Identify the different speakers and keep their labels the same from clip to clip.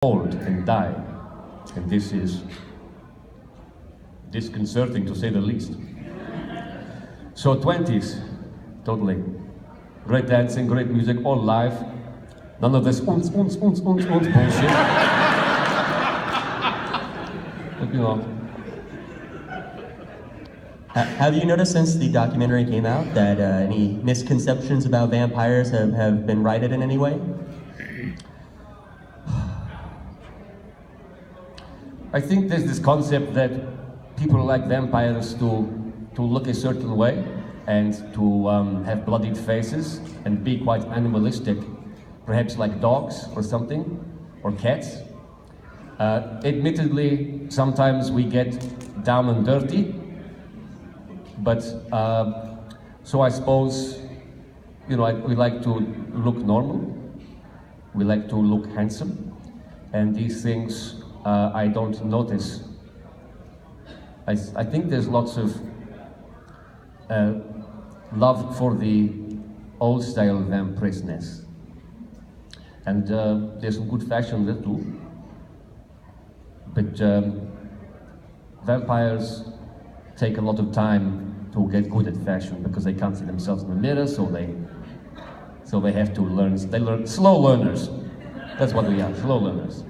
Speaker 1: old and die, and this is disconcerting to say the least. So 20s, totally. Great dancing, great music, all live. None of this bullshit. But, you know.
Speaker 2: Have you noticed since the documentary came out that any misconceptions about vampires have been righted in any way?
Speaker 1: I think there's this concept that people like vampires to look a certain way and to have bloodied faces and be quite animalistic, perhaps like dogs or something, or cats. Admittedly, sometimes we get down and dirty, but so I suppose, you know, we like to look normal, we like to look handsome, and these things I don't notice. I think there's lots of love for the old style vampiresness, and there's some good fashion there too. But vampires take a lot of time to get good at fashion because they can't see themselves in the mirror, so they have to learn. They learn, slow learners. That's what we are, slow learners.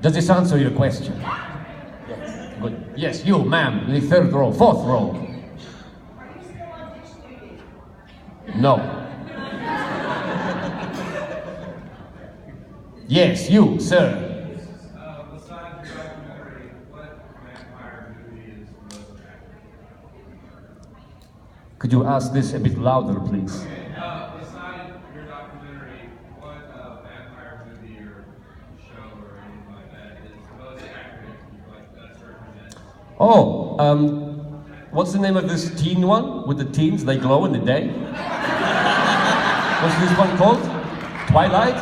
Speaker 1: Does this answer your question? Yes. Good. Yes, you, ma'am, in the third row, fourth row. No. Yes, you, sir.
Speaker 3: Besides the documentary, what vampire movie is the most attractive?
Speaker 1: Could you ask this a bit louder, please?
Speaker 3: Besides your documentary, what vampire movie or show or anything like that is the most accurate, like best represents?
Speaker 1: Oh, what's the name of this teen one with the teens? They glow in the day. What's this one called? Twilight?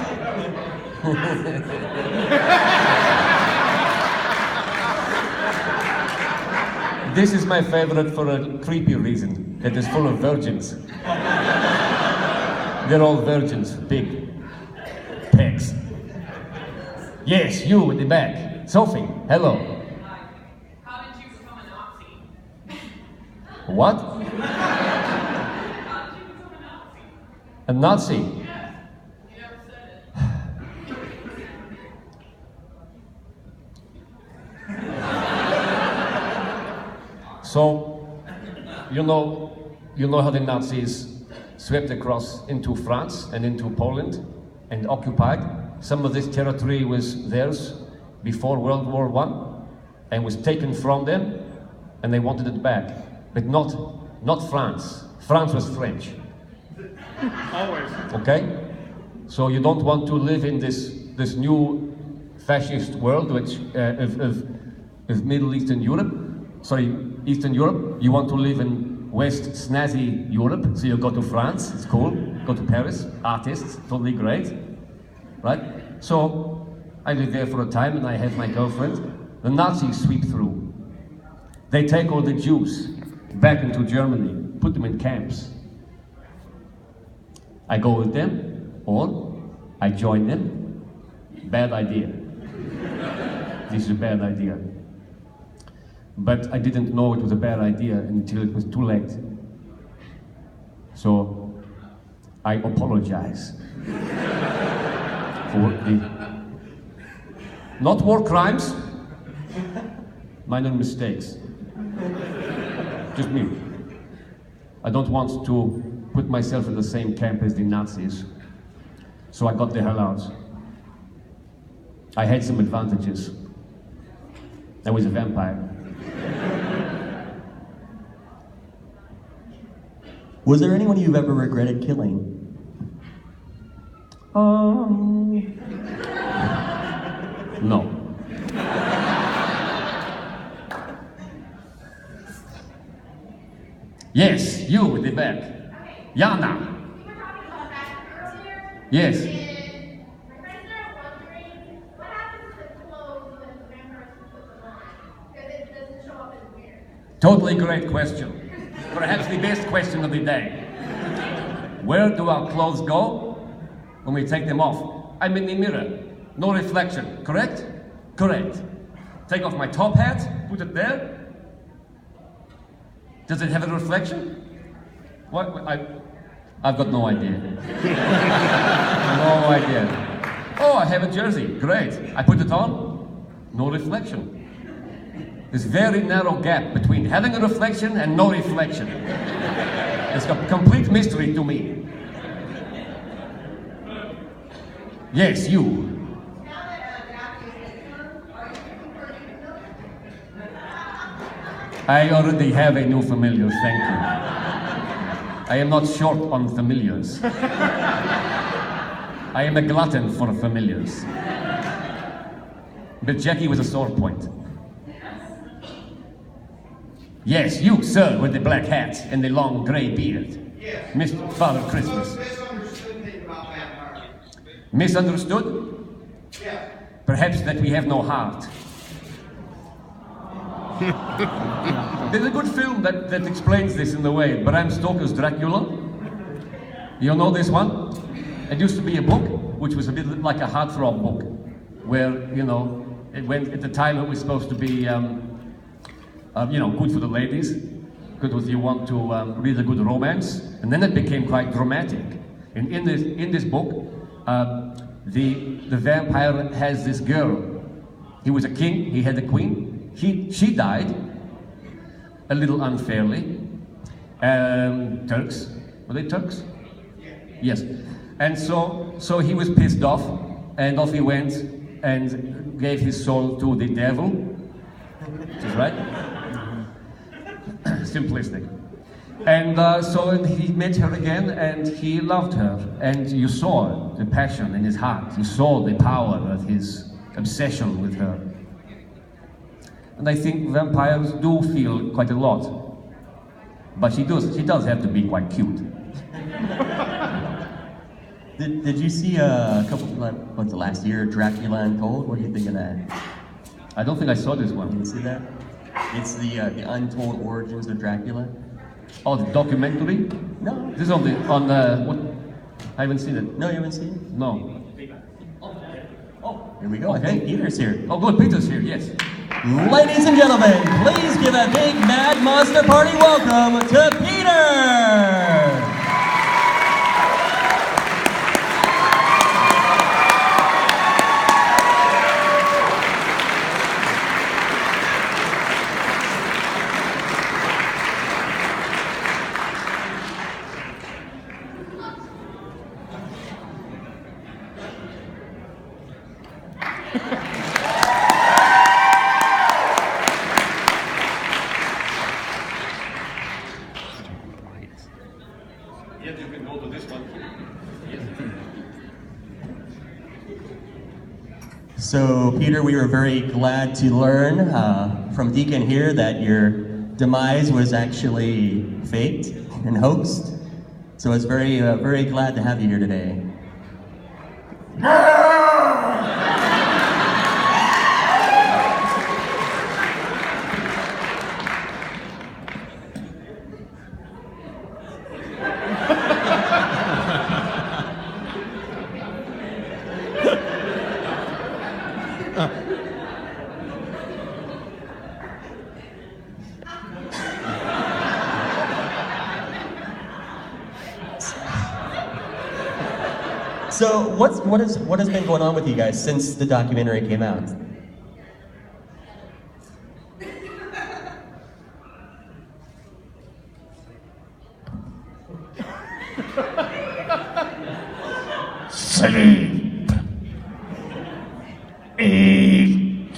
Speaker 1: This is my favorite for a creepy reason. It is full of virgins. They're all virgins, big pecs. Yes, you in the back. Sophie, hello.
Speaker 4: How did you become a Nazi?
Speaker 1: What?
Speaker 4: How did you become a Nazi?
Speaker 1: A Nazi?
Speaker 4: Yes. You never said it.
Speaker 1: So, you know how the Nazis swept across into France and into Poland and occupied. Some of this territory was theirs before World War I and was taken from them, and they wanted it back. But not France. France was French.
Speaker 3: Always.
Speaker 1: Okay? So you don't want to live in this new fascist world which of Middle Eastern Europe. Sorry, Eastern Europe. You want to live in West snazzy Europe, so you go to France, it's cool. Go to Paris, artists, totally great. Right? So I live there for a time and I have my girlfriend. The Nazis sweep through. They take all the Jews back into Germany, put them in camps. I go with them, or I join them. Bad idea. This is a bad idea. But I didn't know it was a bad idea until it was too late. So I apologize for the not war crimes, minor mistakes. Just me. I don't want to put myself in the same camp as the Nazis. So I got the hell out. I had some advantages. I was a vampire.
Speaker 2: Was there anyone you've ever regretted killing?
Speaker 1: No. Yes, you in the back. Jana.
Speaker 5: We were talking about that earlier.
Speaker 1: Yes.
Speaker 5: And my friends and I were wondering what happens to the clothes when the vampires put them on? Because it doesn't show up as weird.
Speaker 1: Totally great question. Perhaps the best question of the day. Where do our clothes go when we take them off? I'm in the mirror. No reflection, correct? Correct. Take off my top hat, put it there. Does it have a reflection? What? I've got no idea. No idea. Oh, I have a jersey. Great. I put it on. No reflection. This very narrow gap between having a reflection and no reflection. It's a complete mystery to me. Yes, you.
Speaker 5: Now that Daphne is confirmed, are you looking for a new villain?
Speaker 1: I already have a new familiar, thank you. I am not short on familiars. I am a glutton for familiars. But Jackie was a sore point. Yes, you, sir, with the black hat and the long grey beard.
Speaker 3: Yes.
Speaker 1: Mr. Father Christmas.
Speaker 3: Misunderstood thing about vampires.
Speaker 1: Misunderstood?
Speaker 3: Yes.
Speaker 1: Perhaps that we have no heart. There's a good film that explains this in a way. Bram Stoker's Dracula. You know this one? It used to be a book, which was a bit like a heartthrob book, where, you know, it went, at the time it was supposed to be, good for the ladies, good if you want to read a good romance, and then it became quite dramatic. And in this book, the vampire has this girl. He was a king, he had a queen. She died, a little unfairly. Turks, were they Turks? Yes. And so he was pissed off, and off he went and gave his soul to the devil. Which is right? Simplistic. And so he met her again, and he loved her. And you saw the passion in his heart. You saw the power of his obsession with her. And I think vampires do feel quite a lot. But she does have to be quite cute.
Speaker 2: Did you see a couple, what's the last year, Dracula Untold? What do you think of that?
Speaker 1: I don't think I saw this
Speaker 2: Did
Speaker 1: one.
Speaker 2: you see that? It's the untold origins of Dracula.
Speaker 1: Oh, the documentary?
Speaker 2: No.
Speaker 1: This is on what? I haven't seen it.
Speaker 2: No, you haven't seen it?
Speaker 1: No.
Speaker 2: Here we go. I
Speaker 1: Okay.
Speaker 2: think Peter's here.
Speaker 1: Oh, good. Peter's here. Yes.
Speaker 2: Ladies and gentlemen, please give a big Mad Monster Party welcome to Peter!
Speaker 1: Yes, you can go to this one. Yes.
Speaker 2: So, Peter, we were very glad to learn from Deacon here that your demise was actually faked and hoaxed. So, I was very glad to have you here today. So, what has been going on with you guys since the documentary came out?
Speaker 6: Sleep. Eat.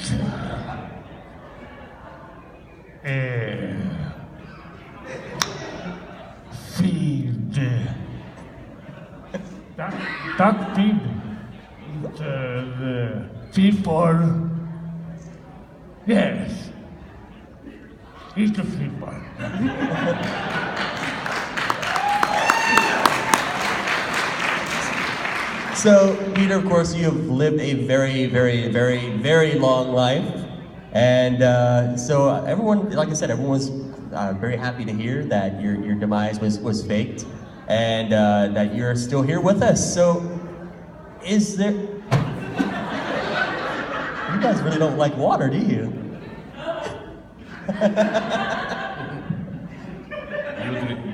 Speaker 6: Feed. That feed the people. Yes. Eat the people.
Speaker 2: So, Peter, of course, you have lived a very long life. And so everyone, like I said, everyone was very happy to hear that your demise was faked and that you're still here with us. So, is there You guys really don't like water, do you?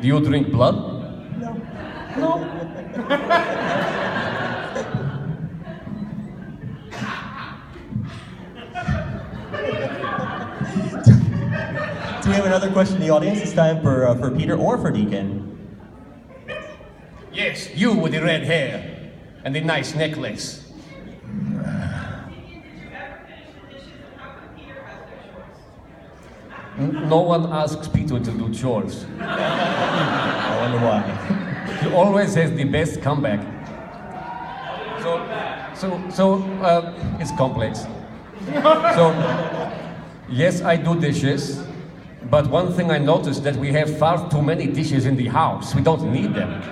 Speaker 1: Do you drink blood?
Speaker 2: No. Do we have another question in the audience? It's time for Peter or for Deacon.
Speaker 1: Yes, you with the red hair and the nice necklace. No one asks Peter to do chores.
Speaker 2: I wonder why.
Speaker 1: He always has the best comeback. So it's complex. So, yes, I do dishes, but one thing I noticed that we have far too many dishes in the house. We don't need them.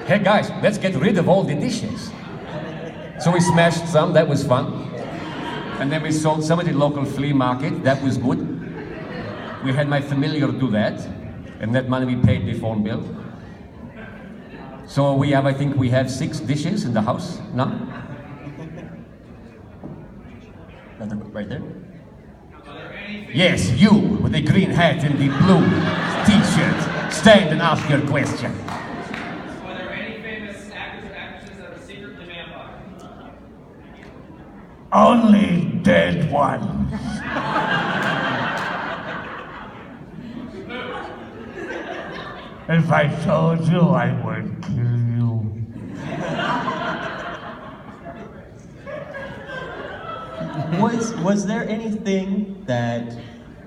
Speaker 1: Hey guys, let's get rid of all the dishes. So we smashed some, that was fun. And then we sold some at the local flea market, that was good. We had my familiar do that, and that money we paid the phone bill. So we have, I think we have 6 dishes in the house now.
Speaker 2: Another right there.
Speaker 1: Yes, you with the green hat and the blue t-shirt. Stand and ask your question.
Speaker 3: Are there any famous actors or actresses that are secretly vampires?
Speaker 6: Only dead ones. If I told you, I would kill you.
Speaker 2: Was there anything that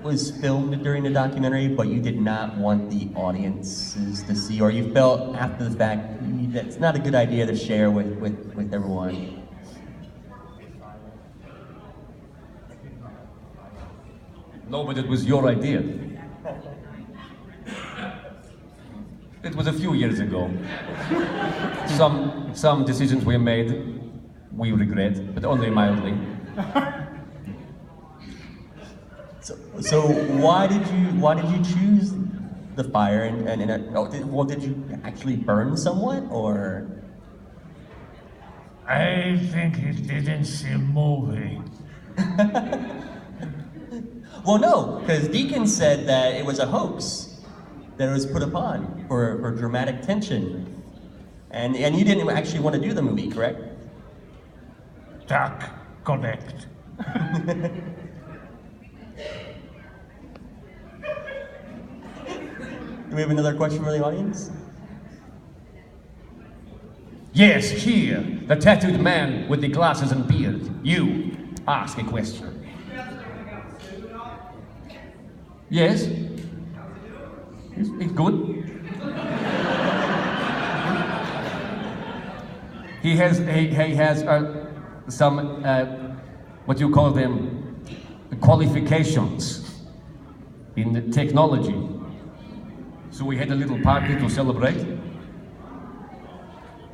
Speaker 2: was filmed during the documentary, but you did not want the audiences to see, or you felt after the fact that's not a good idea to share with everyone?
Speaker 1: No, but it was your idea. It was a few years ago. Some decisions we made, we regret, but only mildly.
Speaker 2: So why did you choose the fire did you actually burn someone, or?
Speaker 6: I think he didn't see moving.
Speaker 2: Well, no, because Deacon said that it was a hoax that it was put upon for dramatic tension, and you didn't actually want to do the movie, correct?
Speaker 6: Duck, correct.
Speaker 2: Do we have another question from the audience?
Speaker 1: Yes, here, the tattooed man with the glasses and beard. You, ask a question. Yes. It's good. He has some what you call them qualifications in the technology. So we had a little party to celebrate.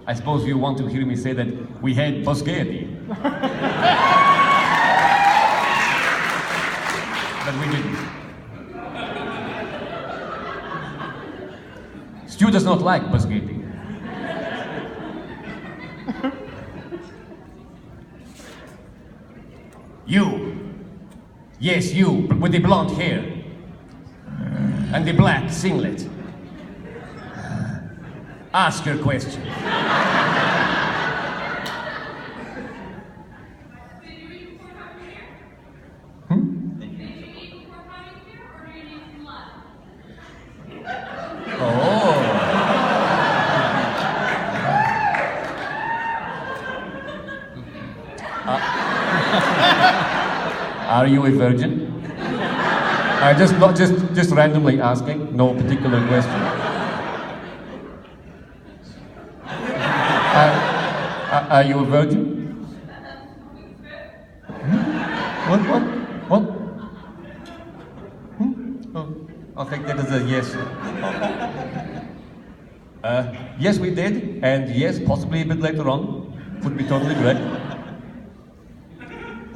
Speaker 1: I suppose you want to hear me say that we had Boschetti. But we didn't. Stu does not like Boschetti. You. Yes, you, with the blonde hair. And the black singlet. Ask your question.
Speaker 4: Did you eat before coming here? Did you eat before coming here, or do you need some lunch?
Speaker 1: Are you a virgin? Just randomly asking, no particular question. Are you a virgin? What? Oh, I'll take that as a yes. Yes, we did, and yes, possibly a bit later on. Would be totally great.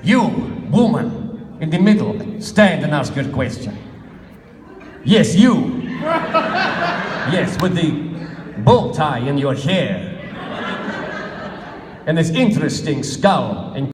Speaker 1: You, woman, in the middle, stand and ask your question. Yes, you. Yes, with the bow tie in your hair. And this interesting skull